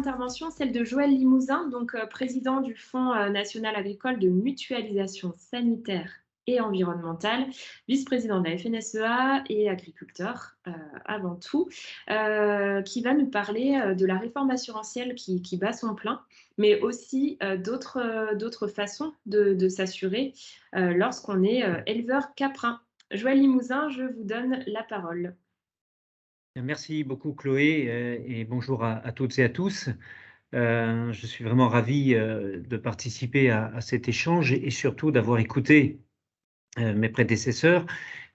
intervention, celle de Joël Limousin, donc président du Fonds national agricole de mutualisation sanitaire et environnementale, vice-président de la FNSEA et agriculteur avant tout, qui va nous parler de la réforme assurantielle qui bat son plein, mais aussi d'autres façons de s'assurer lorsqu'on est éleveur caprin. Joël Limousin, je vous donne la parole. Merci beaucoup Chloé et bonjour à toutes et à tous. Je suis vraiment ravi de participer à cet échange et surtout d'avoir écouté mes prédécesseurs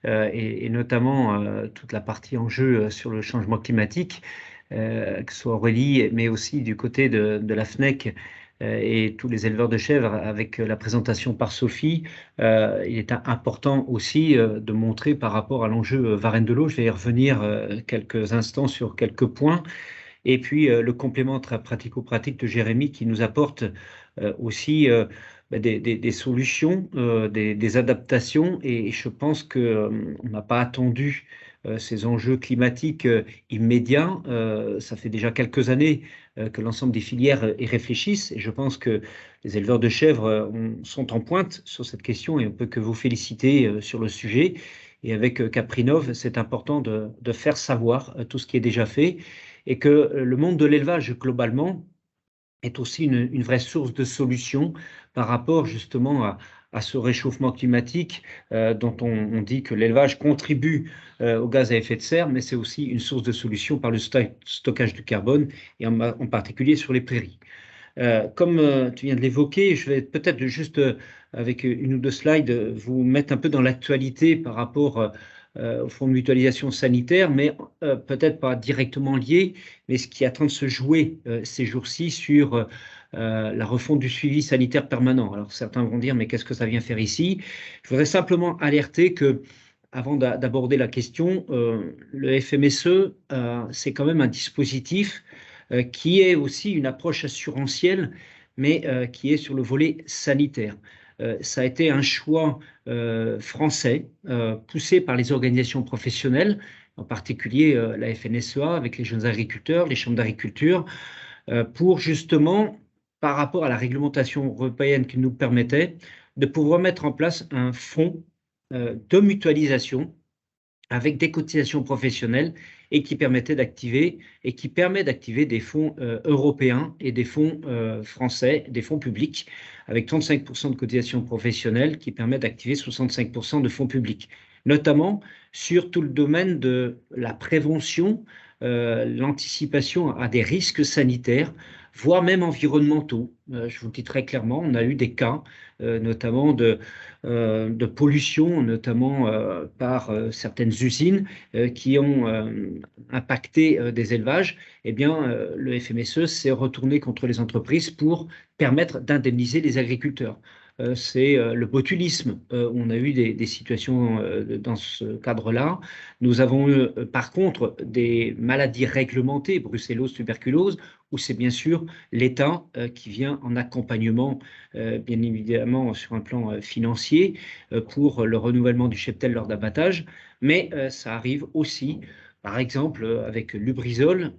et notamment toute la partie enjeu sur le changement climatique, que ce soit Aurélie, mais aussi du côté de la FNEC et tous les éleveurs de chèvres avec la présentation par Sophie. Il est important aussi de montrer par rapport à l'enjeu Varenne de l'eau. Je vais y revenir quelques instants sur quelques points. Et puis le complément très pratico-pratique de Jérémy qui nous apporte aussi des solutions, des adaptations. Et je pense qu'on n'a pas attendu ces enjeux climatiques immédiats. Ça fait déjà quelques années que l'ensemble des filières y réfléchissent. Et je pense que les éleveurs de chèvres sont en pointe sur cette question et on peut que vous féliciter sur le sujet. Et avec Caprinov, c'est important de faire savoir tout ce qui est déjà fait et que le monde de l'élevage globalement est aussi une vraie source de solutions par rapport justement à ce réchauffement climatique dont on dit que l'élevage contribue aux gaz à effet de serre, mais c'est aussi une source de solutions par le stockage du carbone et en particulier sur les prairies. Comme tu viens de l'évoquer, je vais peut-être juste avec une ou deux slides vous mettre un peu dans l'actualité par rapport au fonds de mutualisation sanitaire, mais peut-être pas directement lié, mais ce qui est en train de se jouer ces jours-ci sur la refonte du suivi sanitaire permanent. Alors certains vont dire, mais qu'est-ce que ça vient faire ici? Je voudrais simplement alerter que, avant d'aborder la question, le FMSE, c'est quand même un dispositif qui est aussi une approche assurantielle, mais qui est sur le volet sanitaire. Ça a été un choix français, poussé par les organisations professionnelles, en particulier la FNSEA avec les jeunes agriculteurs, les chambres d'agriculture, pour justement, par rapport à la réglementation européenne qui nous permettait, de pouvoir mettre en place un fonds de mutualisation avec des cotisations professionnelles et qui permettait d'activer et qui permet d'activer des fonds européens et des fonds français, des fonds publics, avec 35% de cotisations professionnelles qui permettent d'activer 65% de fonds publics, notamment sur tout le domaine de la prévention, l'anticipation à des risques sanitaires, voire même environnementaux. Je vous le dis très clairement, on a eu des cas, notamment de pollution, notamment par certaines usines qui ont impacté des élevages. Eh bien, le FMSE s'est retourné contre les entreprises pour permettre d'indemniser les agriculteurs. C'est le botulisme. On a eu des situations dans ce cadre-là. Nous avons eu, par contre, des maladies réglementées, brucellose, tuberculose, où c'est bien sûr l'État qui vient en accompagnement, bien évidemment sur un plan financier, pour le renouvellement du cheptel lors d'abattage. Mais ça arrive aussi, par exemple, avec Lubrizol,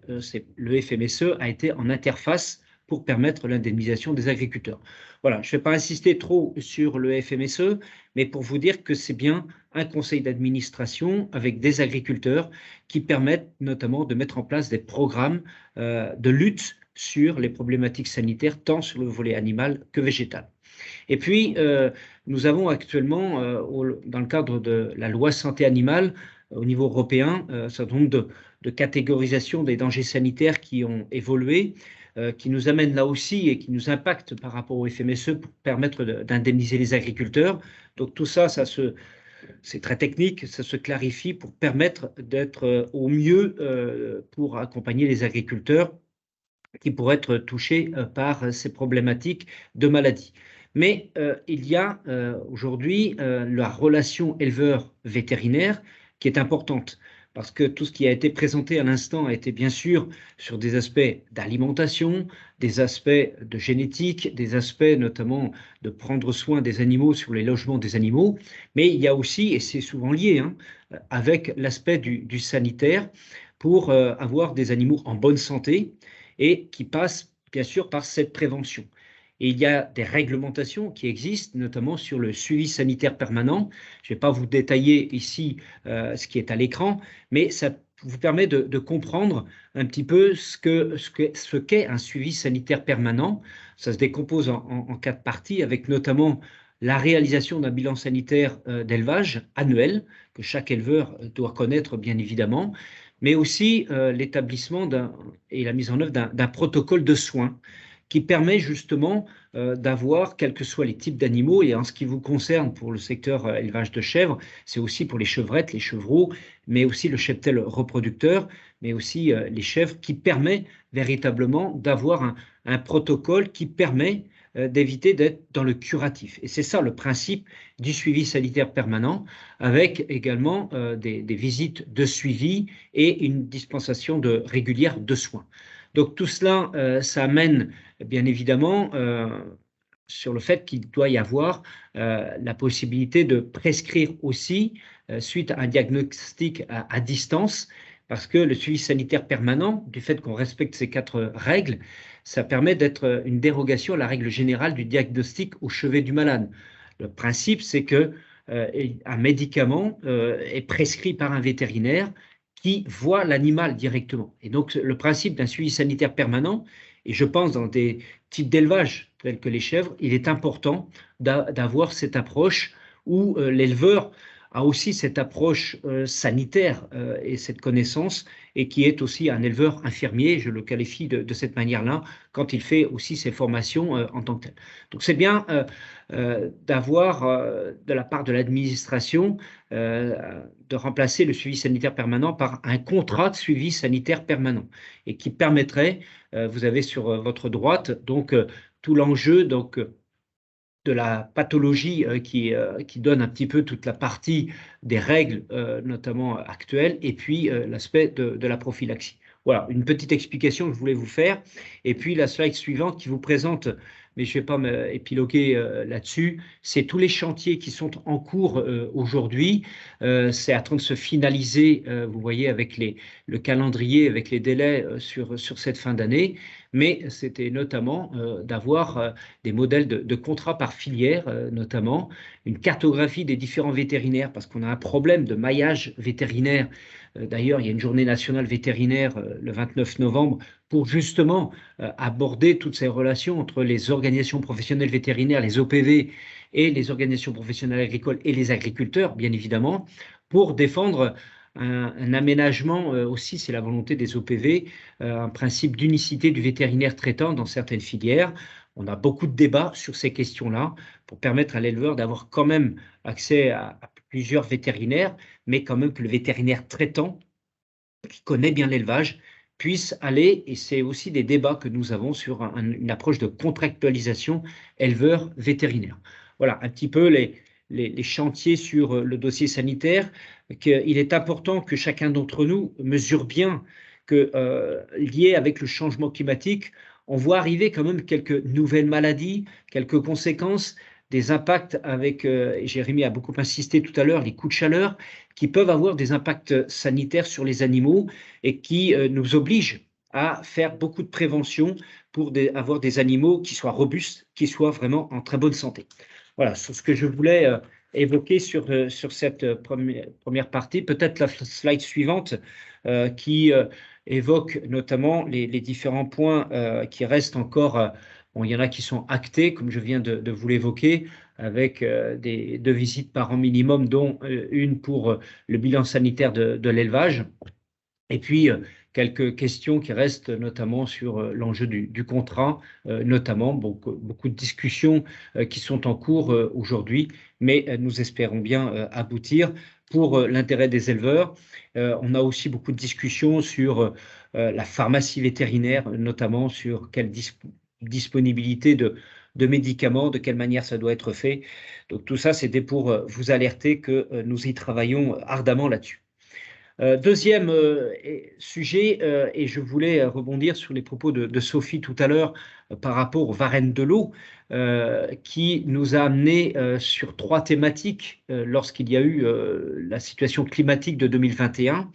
le FMSE a été en interface pour permettre l'indemnisation des agriculteurs. Voilà, je ne vais pas insister trop sur le FMSE, mais pour vous dire que c'est bien un conseil d'administration avec des agriculteurs qui permettent notamment de mettre en place des programmes de lutte sur les problématiques sanitaires, tant sur le volet animal que végétal. Et puis, nous avons actuellement, dans le cadre de la loi santé animale, au niveau européen, un certain nombre de catégorisations des dangers sanitaires qui ont évolué, qui nous amènent là aussi et qui nous impactent par rapport au FMSE pour permettre d'indemniser les agriculteurs. Donc tout ça, c'est très technique, ça se clarifie pour permettre d'être au mieux pour accompagner les agriculteurs qui pourraient être touchés par ces problématiques de maladie. Mais il y a aujourd'hui la relation éleveur-vétérinaire qui est importante parce que tout ce qui a été présenté à l'instant a été bien sûr sur des aspects d'alimentation, des aspects de génétique, des aspects notamment de prendre soin des animaux sur les logements des animaux, mais il y a aussi, et c'est souvent lié, avec l'aspect du sanitaire pour avoir des animaux en bonne santé et qui passe bien sûr par cette prévention. Et il y a des réglementations qui existent, notamment sur le suivi sanitaire permanent. Je ne vais pas vous détailler ici ce qui est à l'écran, mais ça vous permet de comprendre un petit peu ce qu'est un suivi sanitaire permanent. Ça se décompose en 4 parties, avec notamment la réalisation d'un bilan sanitaire d'élevage annuel, que chaque éleveur doit connaître bien évidemment, mais aussi l'établissement et la mise en œuvre d'un protocole de soins qui permet justement d'avoir, quels que soient les types d'animaux, et en ce qui vous concerne pour le secteur élevage de chèvres, c'est aussi pour les chevrettes, les chevreaux, mais aussi le cheptel reproducteur, mais aussi les chèvres, qui permet véritablement d'avoir un protocole qui permet d'éviter d'être dans le curatif. Et c'est ça le principe du suivi sanitaire permanent, avec également des visites de suivi et une dispensation régulière de soins. Donc tout cela, ça amène bien évidemment sur le fait qu'il doit y avoir la possibilité de prescrire aussi, suite à un diagnostic à distance, parce que le suivi sanitaire permanent, du fait qu'on respecte ces 4 règles, ça permet d'être une dérogation à la règle générale du diagnostic au chevet du malade. Le principe, c'est que un médicament est prescrit par un vétérinaire qui voit l'animal directement. Et donc, le principe d'un suivi sanitaire permanent, et je pense dans des types d'élevage tels que les chèvres, il est important d'avoir cette approche où l'éleveur a aussi cette approche sanitaire et cette connaissance, et qui est aussi un éleveur infirmier, je le qualifie de cette manière-là, quand il fait aussi ses formations en tant que tel. Donc c'est bien d'avoir de la part de l'administration de remplacer le suivi sanitaire permanent par un contrat de suivi sanitaire permanent, et qui permettrait, vous avez sur votre droite donc tout l'enjeu donc de la pathologie qui donne un petit peu toute la partie des règles, notamment actuelles, et puis l'aspect de la prophylaxie. Voilà, une petite explication que je voulais vous faire. Et puis la slide suivante qui vous présente, mais je ne vais pas m'épiloguer là-dessus, c'est tous les chantiers qui sont en cours aujourd'hui. C'est en train de se finaliser, vous voyez, avec le calendrier, avec les délais sur cette fin d'année. Mais c'était notamment d'avoir des modèles de contrats par filière, notamment une cartographie des différents vétérinaires, parce qu'on a un problème de maillage vétérinaire. D'ailleurs, il y a une journée nationale vétérinaire le 29 novembre pour justement aborder toutes ces relations entre les organisations professionnelles vétérinaires, les OPV, et les organisations professionnelles agricoles et les agriculteurs, bien évidemment, pour défendre un aménagement aussi, c'est la volonté des OPV, un principe d'unicité du vétérinaire traitant dans certaines filières. On a beaucoup de débats sur ces questions-là pour permettre à l'éleveur d'avoir quand même accès à plusieurs vétérinaires, mais quand même que le vétérinaire traitant, qui connaît bien l'élevage, puisse aller, et c'est aussi des débats que nous avons sur une approche de contractualisation éleveur-vétérinaire. Voilà un petit peu les chantiers sur le dossier sanitaire. Il est important que chacun d'entre nous mesure bien que, lié avec le changement climatique, on voit arriver quand même quelques nouvelles maladies, quelques conséquences, des impacts avec, Jérémy a beaucoup insisté tout à l'heure, les coups de chaleur, qui peuvent avoir des impacts sanitaires sur les animaux et qui nous obligent à faire beaucoup de prévention pour avoir des animaux qui soient robustes, qui soient vraiment en très bonne santé. Voilà, c'est ce que je voulais évoquer sur cette première partie. Peut-être la slide suivante qui évoque notamment les différents points qui restent encore. Bon, il y en a qui sont actés, comme je viens de vous l'évoquer, avec 2 visites par an minimum, dont une pour le bilan sanitaire de l'élevage. Et puis, quelques questions qui restent notamment sur l'enjeu du contrat, notamment beaucoup de discussions qui sont en cours aujourd'hui, mais nous espérons bien aboutir pour l'intérêt des éleveurs. On a aussi beaucoup de discussions sur la pharmacie vétérinaire, notamment sur quelle disponibilité de médicaments, de quelle manière ça doit être fait. Donc tout ça, c'était pour vous alerter que nous y travaillons ardemment là-dessus. Deuxième sujet, et je voulais rebondir sur les propos de Sophie tout à l'heure par rapport aux varènes de l'eau, qui nous a amené sur 3 thématiques lorsqu'il y a eu la situation climatique de 2021,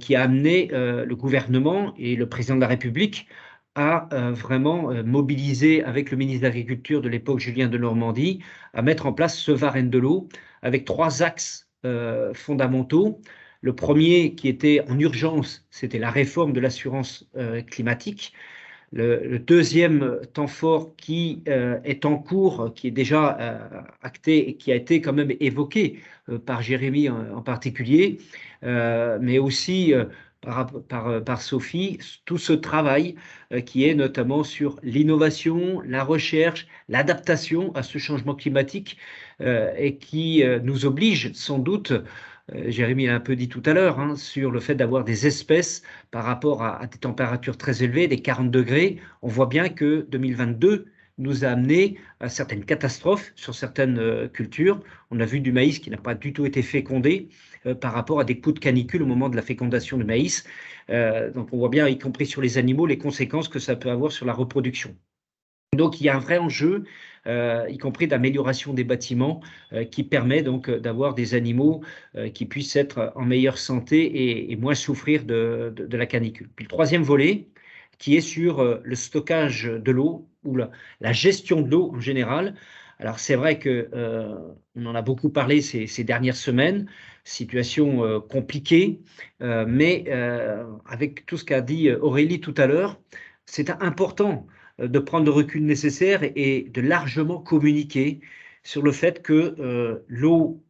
qui a amené le gouvernement et le président de la République a vraiment mobilisé avec le ministre de l'Agriculture de l'époque, Julien Denormandie, à mettre en place ce Varenne de l'eau avec 3 axes fondamentaux. Le premier qui était en urgence, c'était la réforme de l'assurance climatique. Le deuxième temps fort qui est en cours, qui est déjà acté et qui a été quand même évoqué par Jérémy en particulier, mais aussi par Sophie, tout ce travail qui est notamment sur l'innovation, la recherche, l'adaptation à ce changement climatique et qui nous oblige sans doute, Jérémy l'a un peu dit tout à l'heure, hein, sur le fait d'avoir des espèces par rapport à des températures très élevées, des 40 degrés. On voit bien que 2022 nous a amené à certaines catastrophes sur certaines cultures. On a vu du maïs qui n'a pas du tout été fécondé par rapport à des coups de canicule au moment de la fécondation du maïs. Donc on voit bien, y compris sur les animaux, les conséquences que ça peut avoir sur la reproduction. Donc il y a un vrai enjeu, y compris d'amélioration des bâtiments, qui permet donc d'avoir des animaux qui puissent être en meilleure santé et moins souffrir de la canicule. Puis le troisième volet, qui est sur le stockage de l'eau ou la gestion de l'eau en général. Alors c'est vrai que on en a beaucoup parlé ces dernières semaines, situation compliquée, mais avec tout ce qu'a dit Aurélie tout à l'heure, c'est important de prendre le recul nécessaire et de largement communiquer sur le fait que l'eau,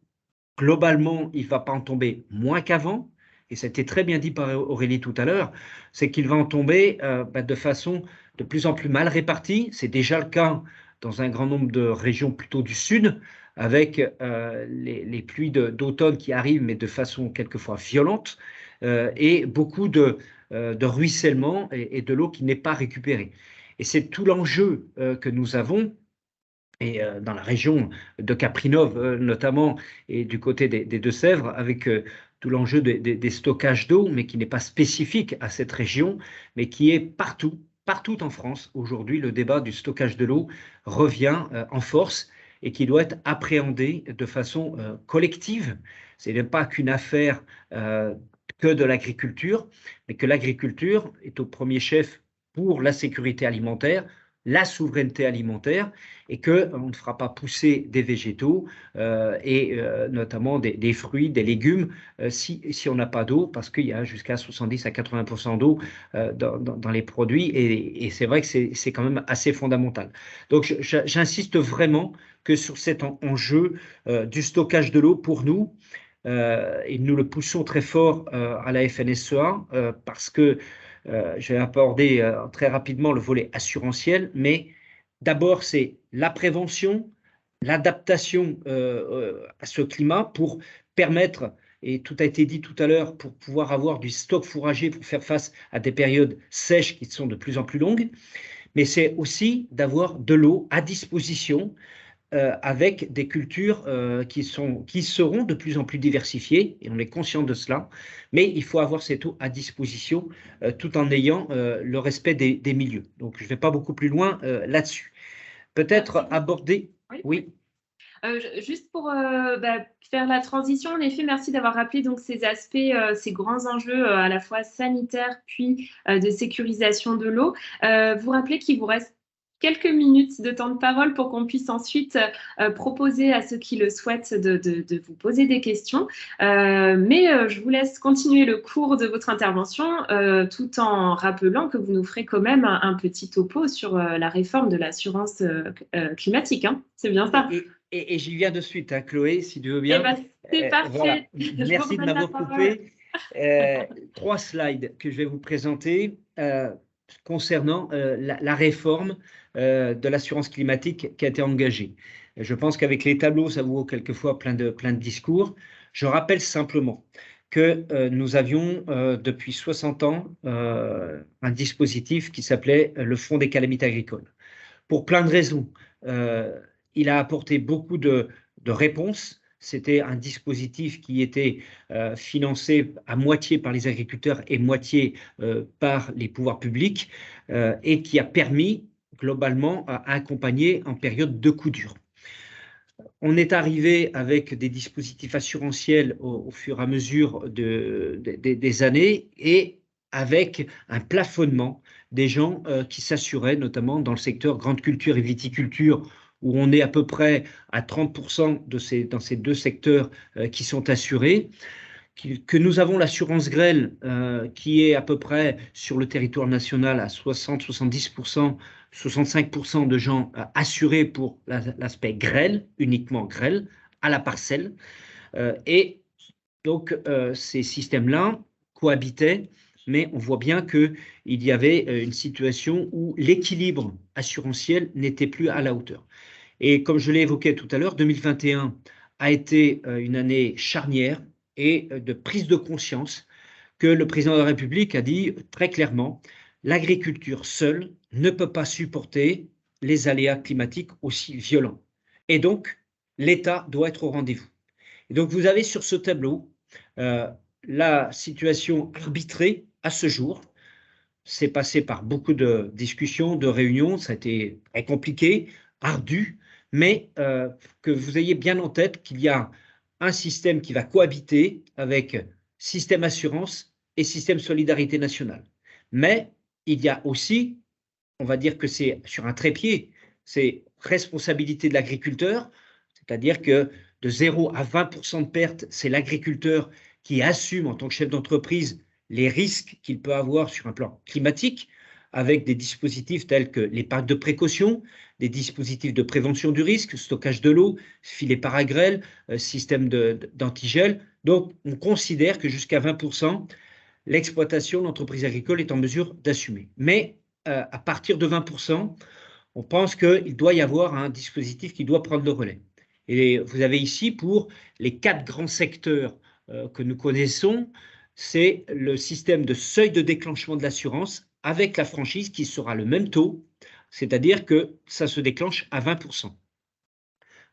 globalement, il ne va pas en tomber moins qu'avant. Et ça a été très bien dit par Aurélie tout à l'heure, c'est qu'il va en tomber de façon de plus en plus mal répartie. C'est déjà le cas dans un grand nombre de régions plutôt du sud, avec les pluies d'automne qui arrivent, mais de façon quelquefois violente, et beaucoup de ruissellement et de l'eau qui n'est pas récupérée. Et c'est tout l'enjeu que nous avons, et dans la région de Caprinov notamment, et du côté des Deux-Sèvres, avec tout l'enjeu des stockages d'eau, mais qui n'est pas spécifique à cette région, mais qui est partout, partout en France. Aujourd'hui, le débat du stockage de l'eau revient en force et qui doit être appréhendé de façon collective. Ce n'est pas qu'une affaire que de l'agriculture, mais que l'agriculture est au premier chef pour la sécurité alimentaire, la souveraineté alimentaire, et qu'on ne fera pas pousser des végétaux et notamment des fruits, des légumes, si on n'a pas d'eau, parce qu'il y a jusqu'à 70 à 80% d'eau dans les produits, et c'est vrai que c'est quand même assez fondamental. Donc j'insiste vraiment que sur cet enjeu du stockage de l'eau pour nous, et nous le poussons très fort à la FNSEA, parce que je vais aborder très rapidement le volet assurantiel, mais d'abord, c'est la prévention, l'adaptation à ce climat pour permettre, et tout a été dit tout à l'heure, pour pouvoir avoir du stock fourrager pour faire face à des périodes sèches qui sont de plus en plus longues, mais c'est aussi d'avoir de l'eau à disposition avec des cultures qui seront de plus en plus diversifiées, et on est conscient de cela, mais il faut avoir cette eau à disposition tout en ayant le respect des milieux. Donc, je ne vais pas beaucoup plus loin là-dessus. Peut-être aborder… Oui. Juste pour faire la transition, en effet, merci d'avoir rappelé donc ces aspects, ces grands enjeux à la fois sanitaires puis de sécurisation de l'eau. Vous rappelez qu'il vous reste quelques minutes de temps de parole pour qu'on puisse ensuite proposer à ceux qui le souhaitent de vous poser des questions. Mais je vous laisse continuer le cours de votre intervention tout en rappelant que vous nous ferez quand même un petit topo sur la réforme de l'assurance climatique. Hein. C'est bien ça. Et j'y viens de suite, hein, Chloé, si tu veux bien. C'est parfait. Voilà. Merci de m'avoir coupé. 3 slides que je vais vous présenter concernant la réforme de l'assurance climatique qui a été engagée. Je pense qu'avec les tableaux, ça vaut quelquefois plein de discours. Je rappelle simplement que nous avions depuis 60 ans un dispositif qui s'appelait le Fonds des calamités agricoles. Pour plein de raisons. Il a apporté beaucoup de réponses. C'était un dispositif qui était financé à moitié par les agriculteurs et moitié par les pouvoirs publics et qui a permis globalement à accompagner en période de coup dur. On est arrivé avec des dispositifs assurantiels au fur et à mesure des années et avec un plafonnement des gens qui s'assuraient, notamment dans le secteur grande culture et viticulture, où on est à peu près à 30% dans ces deux secteurs qui sont assurés, que nous avons l'assurance grêle qui est à peu près sur le territoire national à 60, 70%, 65% de gens assurés pour l'aspect grêle, uniquement grêle, à la parcelle. Et donc, ces systèmes-là cohabitaient, mais on voit bien qu'il y avait une situation où l'équilibre assurantiel n'était plus à la hauteur. Et comme je l'ai évoqué tout à l'heure, 2021 a été une année charnière et de prise de conscience que le président de la République a dit très clairement, l'agriculture seule ne peut pas supporter les aléas climatiques aussi violents. Et donc, l'État doit être au rendez-vous. Et donc, vous avez sur ce tableau la situation arbitrée à ce jour. C'est passé par beaucoup de discussions, de réunions, ça a été très compliqué, ardu, mais que vous ayez bien en tête qu'il y a un système qui va cohabiter avec système assurance et système solidarité nationale. Mais il y a aussi, on va dire que c'est sur un trépied, c'est responsabilité de l'agriculteur, c'est-à-dire que de 0 à 20% de pertes, c'est l'agriculteur qui assume en tant que chef d'entreprise les risques qu'il peut avoir sur un plan climatique, avec des dispositifs tels que les packs de précaution, des dispositifs de prévention du risque, stockage de l'eau, filet paragrêle, système d'antigel. Donc, on considère que jusqu'à 20%, l'exploitation, l'entreprise agricole est en mesure d'assumer. Mais à partir de 20%, on pense qu'il doit y avoir un dispositif qui doit prendre le relais. Et vous avez ici, pour les 4 grands secteurs que nous connaissons, c'est le système de seuil de déclenchement de l'assurance avec la franchise qui sera le même taux, c'est-à-dire que ça se déclenche à 20%.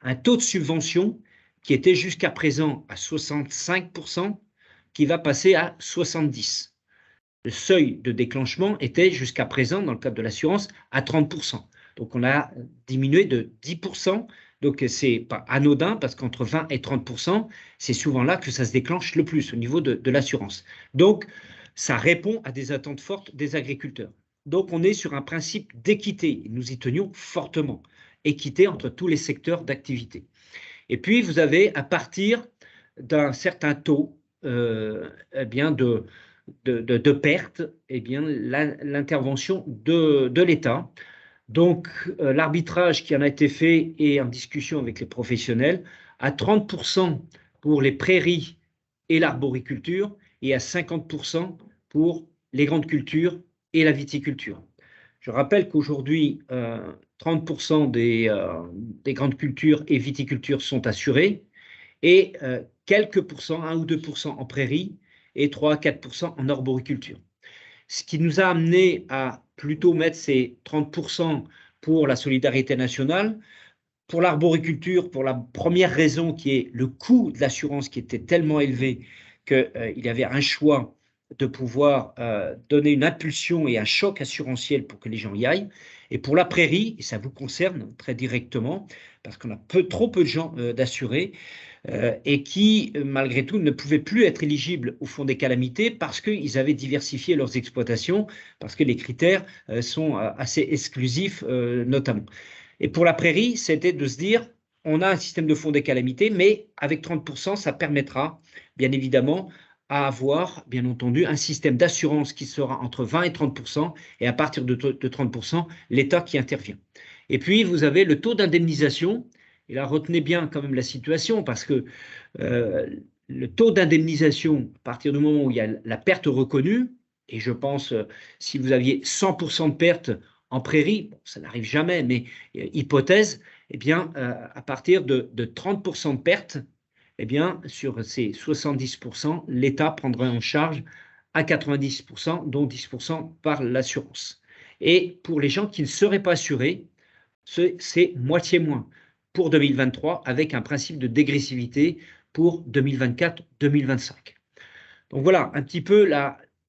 Un taux de subvention qui était jusqu'à présent à 65%, qui va passer à 70%. Le seuil de déclenchement était jusqu'à présent, dans le cadre de l'assurance, à 30%. Donc on a diminué de 10%. Donc c'est pas anodin parce qu'entre 20 et 30%, c'est souvent là que ça se déclenche le plus au niveau de l'assurance. Donc ça répond à des attentes fortes des agriculteurs. Donc on est sur un principe d'équité. Nous y tenions fortement. Équité entre tous les secteurs d'activité. Et puis vous avez, à partir d'un certain taux eh bien de perte, eh bien l'intervention de l'État. Donc, l'arbitrage qui en a été fait est en discussion avec les professionnels à 30% pour les prairies et l'arboriculture et à 50% pour les grandes cultures et la viticulture. Je rappelle qu'aujourd'hui, 30% des grandes cultures et viticultures sont assurées et quelques pourcents, 1 ou 2% en prairie et 3 à 4% en arboriculture. Ce qui nous a amené à plutôt mettre ces 30% pour la solidarité nationale, pour l'arboriculture, pour la première raison qui est le coût de l'assurance qui était tellement élevé qu'il y avait un choix de pouvoir donner une impulsion et un choc assurantiel pour que les gens y aillent. Et pour la prairie, et ça vous concerne très directement, parce qu'on a trop peu de gens d'assurés, et qui, malgré tout, ne pouvaient plus être éligibles au fonds des calamités parce qu'ils avaient diversifié leurs exploitations, parce que les critères sont assez exclusifs, notamment. Et pour la prairie, c'était de se dire, on a un système de fonds des calamités, mais avec 30%, ça permettra, bien évidemment, à avoir, bien entendu, un système d'assurance qui sera entre 20 et 30%, et à partir de 30%, l'État qui intervient. Et puis, vous avez le taux d'indemnisation. Et là, retenez bien quand même la situation, parce que le taux d'indemnisation, à partir du moment où il y a la perte reconnue, et je pense, si vous aviez 100% de perte en prairie, bon, ça n'arrive jamais, mais hypothèse, eh bien, à partir de 30% de perte, eh bien, sur ces 70%, l'État prendrait en charge à 90%, dont 10% par l'assurance. Et pour les gens qui ne seraient pas assurés, c'est moitié moins pour 2023, avec un principe de dégressivité pour 2024-2025. Donc voilà un petit peu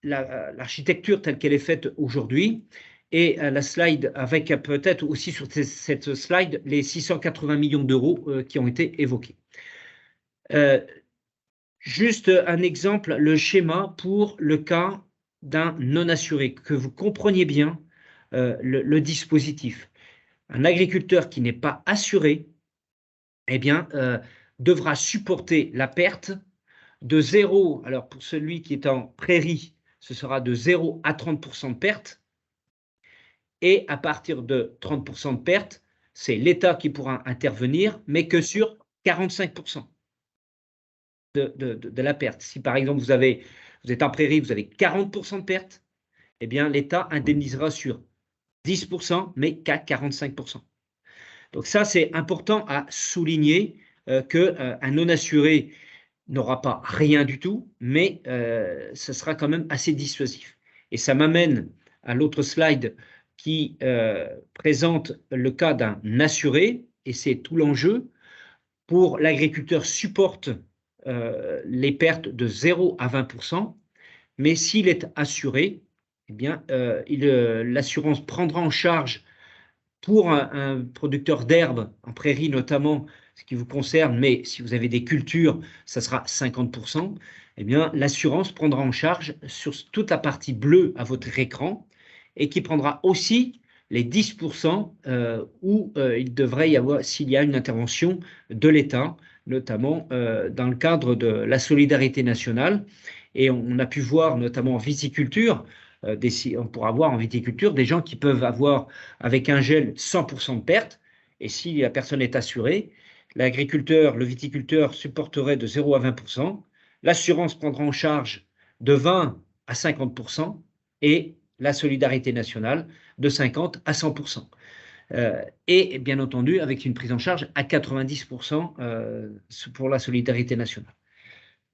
l'architecture telle qu'elle est faite aujourd'hui. Et la slide avec peut-être aussi sur cette slide les 680 millions d'euros qui ont été évoqués. Juste un exemple, le schéma pour le cas d'un non-assuré, que vous compreniez bien le dispositif. Un agriculteur qui n'est pas assuré, eh bien, devra supporter la perte de 0, alors pour celui qui est en prairie, ce sera de 0 à 30% de perte, et à partir de 30% de perte, c'est l'État qui pourra intervenir, mais que sur 45% de la perte. Si par exemple vous êtes en prairie, vous avez 40% de perte, eh bien l'État indemnisera sur 10%, mais qu'à 45%. Donc ça, c'est important à souligner qu'un non-assuré n'aura pas rien du tout, mais ce sera quand même assez dissuasif. Et ça m'amène à l'autre slide qui présente le cas d'un assuré, et c'est tout l'enjeu. Pour l'agriculteur, supporte les pertes de 0 à 20%, mais s'il est assuré, eh bien, l'assurance prendra en charge pour un producteur d'herbes, en prairie notamment, ce qui vous concerne, mais si vous avez des cultures, ça sera 50%, eh bien, l'assurance prendra en charge sur toute la partie bleue à votre écran et qui prendra aussi les 10% où il devrait y avoir, s'il y a une intervention de l'État, notamment dans le cadre de la solidarité nationale. Et on a pu voir, notamment en viticulture, on pourra voir en viticulture des gens qui peuvent avoir avec un gel 100% de perte, et si la personne est assurée, l'agriculteur, le viticulteur supporterait de 0 à 20%, l'assurance prendra en charge de 20 à 50%, et la solidarité nationale de 50 à 100%. Et bien entendu, avec une prise en charge à 90% pour la solidarité nationale.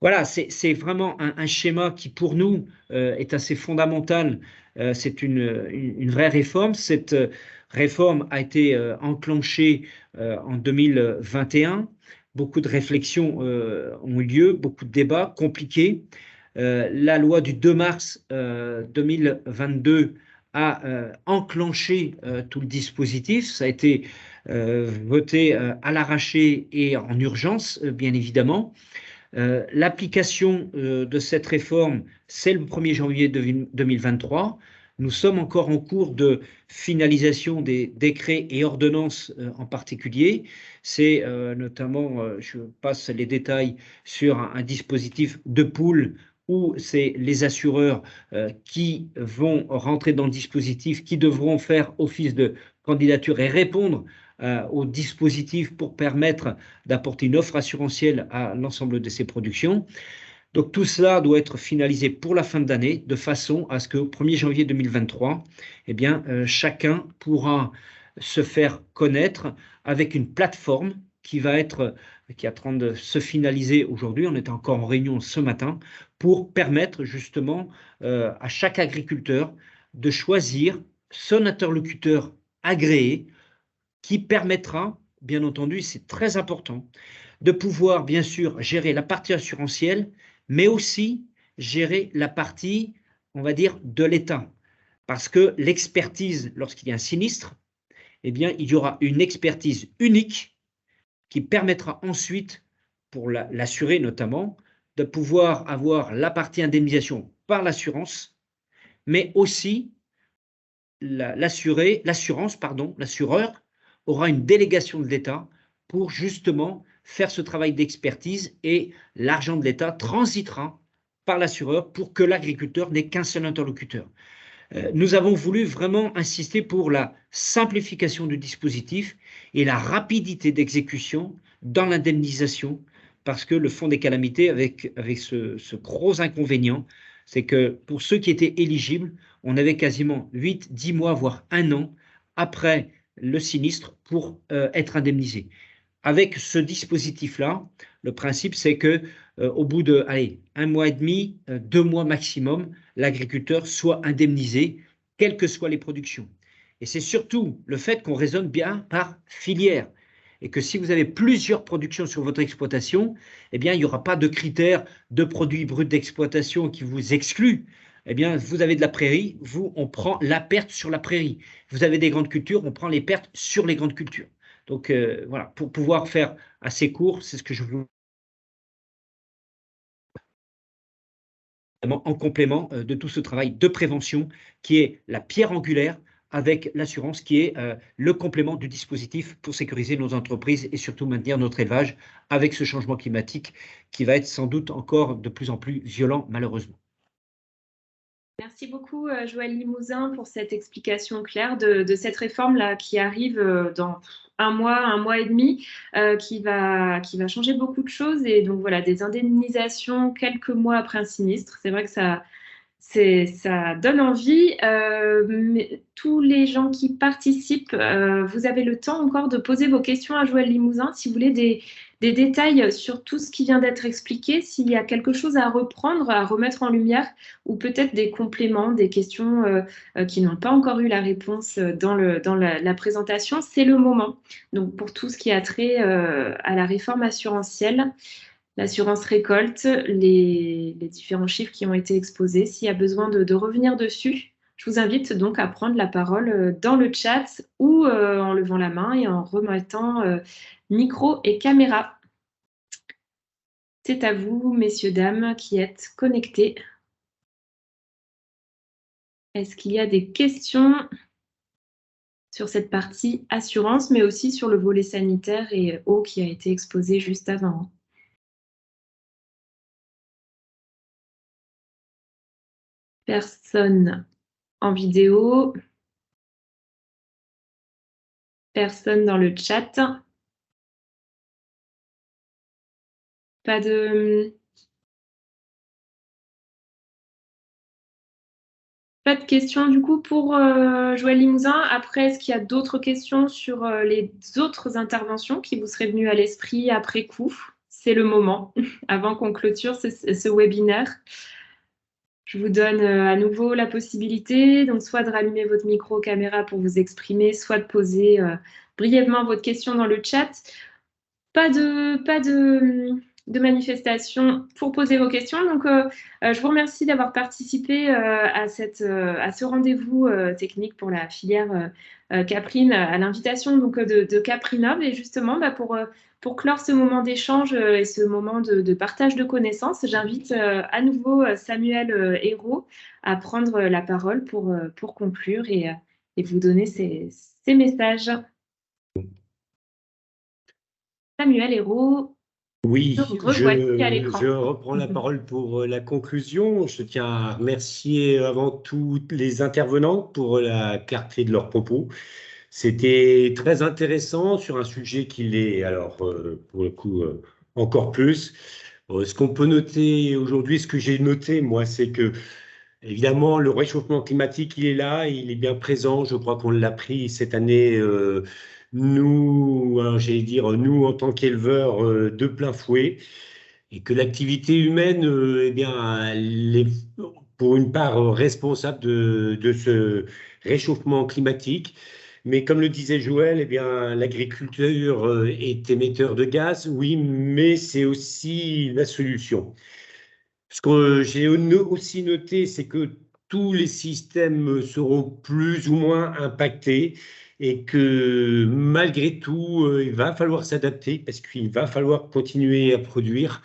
Voilà, c'est vraiment un schéma qui, pour nous, est assez fondamental. C'est une vraie réforme. Cette réforme a été enclenchée en 2021. Beaucoup de réflexions ont eu lieu, beaucoup de débats compliqués. La loi du 2 mars 2022 a enclenché tout le dispositif. Ça a été voté à l'arraché et en urgence, bien évidemment. L'application de cette réforme, c'est le 1er janvier 2023. Nous sommes encore en cours de finalisation des décrets et ordonnances en particulier. C'est notamment, je passe les détails sur un dispositif de pool où c'est les assureurs qui vont rentrer dans le dispositif, qui devront faire office de candidature et répondre au dispositif pour permettre d'apporter une offre assurantielle à l'ensemble de ces productions. Donc tout cela doit être finalisé pour la fin de l'année, de façon à ce qu'au 1er janvier 2023, eh bien, chacun pourra se faire connaître avec une plateforme qui est en train de se finaliser aujourd'hui. On est encore en réunion ce matin pour permettre justement à chaque agriculteur de choisir son interlocuteur agréé qui permettra, bien entendu, c'est très important, de pouvoir bien sûr gérer la partie assurantielle, mais aussi gérer la partie, on va dire, de l'État. Parce que l'expertise, lorsqu'il y a un sinistre, eh bien, il y aura une expertise unique qui permettra ensuite, pour l'assuré notamment, de pouvoir avoir la partie indemnisation par l'assurance, mais aussi l'assurance, l'assureur aura une délégation de l'État pour justement faire ce travail d'expertise, et l'argent de l'État transitera par l'assureur pour que l'agriculteur n'ait qu'un seul interlocuteur. Nous avons voulu vraiment insister pour la simplification du dispositif et la rapidité d'exécution dans l'indemnisation, parce que le fonds des calamités, avec ce gros inconvénient, c'est que pour ceux qui étaient éligibles, on avait quasiment 8, 10 mois, voire 1 an après le sinistre pour être indemnisé. Avec ce dispositif-là, le principe, c'est que au bout de 1 mois et demi, 2 mois maximum, l'agriculteur soit indemnisé, quelles que soient les productions. Et c'est surtout le fait qu'on raisonne bien par filière, et que si vous avez plusieurs productions sur votre exploitation, eh bien, il n'y aura pas de critères de produits bruts d'exploitation qui vous excluent. Eh bien, vous avez de la prairie, on prend la perte sur la prairie. Vous avez des grandes cultures, on prend les pertes sur les grandes cultures. Donc voilà, pour pouvoir faire assez court, c'est ce que je voulais en complément de tout ce travail de prévention qui est la pierre angulaire avec l'assurance qui est le complément du dispositif pour sécuriser nos entreprises et surtout maintenir notre élevage avec ce changement climatique qui va être sans doute encore de plus en plus violent, malheureusement. Merci beaucoup, Joël Limousin, pour cette explication claire de cette réforme-là qui arrive dans un mois et demi, qui va changer beaucoup de choses. Et donc voilà, des indemnisations quelques mois après un sinistre. C'est vrai que ça donne envie. Mais tous les gens qui participent, vous avez le temps encore de poser vos questions à Joël Limousin si vous voulez des détails sur tout ce qui vient d'être expliqué, s'il y a quelque chose à reprendre, à remettre en lumière, ou peut-être des compléments, des questions qui n'ont pas encore eu la réponse dans la présentation, c'est le moment. Donc pour tout ce qui a trait à la réforme assurantielle, l'assurance récolte, les différents chiffres qui ont été exposés. S'il y a besoin de revenir dessus, je vous invite donc à prendre la parole dans le chat ou en levant la main et en remettant micro et caméra. C'est à vous, messieurs, dames, qui êtes connectés. Est-ce qu'il y a des questions sur cette partie assurance, mais aussi sur le volet sanitaire et eau qui a été exposé juste avant? Personne en vidéo. Personne dans le chat. Pas de questions du coup pour Joël Limousin. Après, est-ce qu'il y a d'autres questions sur les autres interventions qui vous seraient venues à l'esprit après coup? C'est le moment, avant qu'on clôture ce webinaire. Je vous donne à nouveau la possibilité, donc soit de rallumer votre micro, caméra pour vous exprimer, soit de poser brièvement votre question dans le chat. Pas de manifestation pour poser vos questions. Donc, je vous remercie d'avoir participé à ce rendez-vous technique pour la filière Caprine, à l'invitation donc de Caprinov. Et justement, pour clore ce moment d'échange et ce moment de partage de connaissances, j'invite à nouveau Samuel Hérault à prendre la parole pour conclure et vous donner ces messages. Samuel Hérault, Oui, revoici à l'écran. je reprends la parole pour la conclusion. Je tiens à remercier avant tout les intervenants pour la clarté de leurs propos. C'était très intéressant sur un sujet qui l'est, alors pour le coup, encore plus. Ce qu'on peut noter aujourd'hui, ce que j'ai noté, moi, c'est que, évidemment, le réchauffement climatique, il est là, il est bien présent. Je crois qu'on l'a pris cette année, nous, j'allais dire, nous, en tant qu'éleveurs, de plein fouet. Et que l'activité humaine, eh bien, elle est pour une part responsable de ce réchauffement climatique. Mais comme le disait Joël, eh bien, l'agriculture est émetteur de gaz, oui, mais c'est aussi la solution. Ce que j'ai aussi noté, c'est que tous les systèmes seront plus ou moins impactés et que malgré tout, il va falloir s'adapter parce qu'il va falloir continuer à produire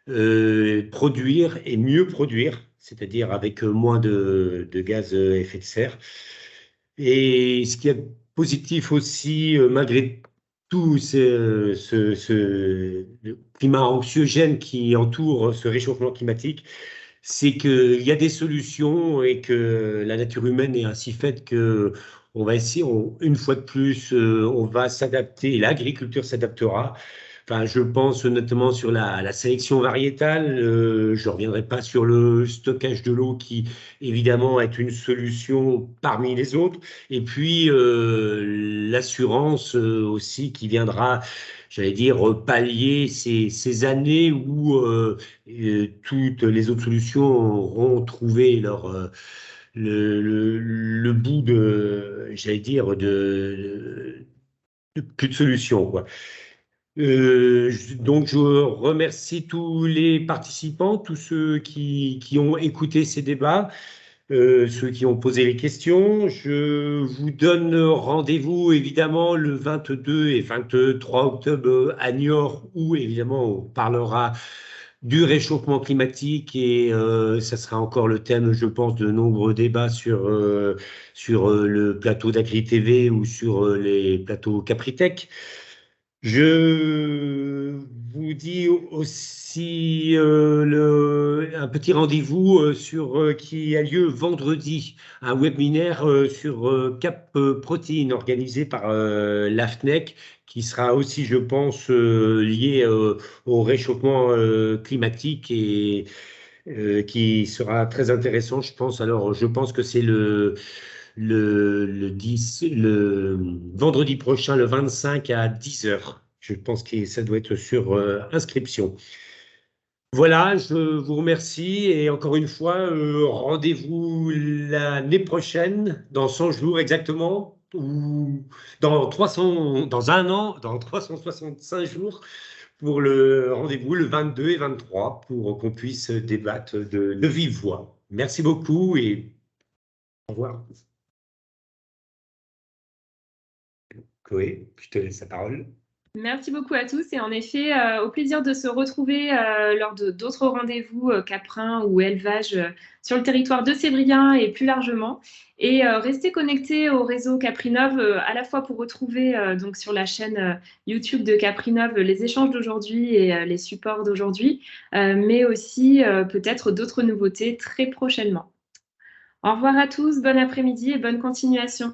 et mieux produire, c'est-à-dire avec moins de gaz à effet de serre. Et ce qui est positif aussi, malgré tout le climat anxiogène qui entoure ce réchauffement climatique, c'est qu'il y a des solutions et que la nature humaine est ainsi faite que on va essayer, une fois de plus, on va s'adapter, l'agriculture s'adaptera. Enfin, je pense notamment sur la sélection variétale. Je ne reviendrai pas sur le stockage de l'eau qui, évidemment, est une solution parmi les autres. Et puis, l'assurance aussi qui viendra, j'allais dire, pallier ces années où toutes les autres solutions auront trouvé le bout de, j'allais dire, de plus de solution, quoi. Donc, je remercie tous les participants, tous ceux qui ont écouté ces débats, ceux qui ont posé les questions. Je vous donne rendez-vous évidemment le 22 et 23 octobre à Niort, où évidemment on parlera du réchauffement climatique et ça sera encore le thème, je pense, de nombreux débats sur le plateau d'Agri TV ou sur les plateaux Capritech. Je vous dis aussi un petit rendez-vous qui a lieu vendredi, un webinaire sur Cap Protéines organisé par l'AFNEC, qui sera aussi, je pense, lié au réchauffement climatique et qui sera très intéressant, je pense. Alors, je pense que c'est le vendredi prochain, le 25 à 10 heures. Je pense que ça doit être sur inscription. Voilà, je vous remercie et encore une fois, rendez-vous l'année prochaine, dans 100 jours exactement, ou dans un an, dans 365 jours, pour le rendez-vous le 22 et 23, pour qu'on puisse débattre de vive voix. Merci beaucoup et au revoir. Chloé, je te laisse la parole. Merci beaucoup à tous et en effet, au plaisir de se retrouver lors d'autres rendez-vous caprins ou élevage sur le territoire de Sébrien et plus largement. Et restez connectés au réseau Caprinov à la fois pour retrouver donc sur la chaîne YouTube de Caprinov les échanges d'aujourd'hui et les supports d'aujourd'hui, mais aussi peut-être d'autres nouveautés très prochainement. Au revoir à tous, bon après-midi et bonne continuation.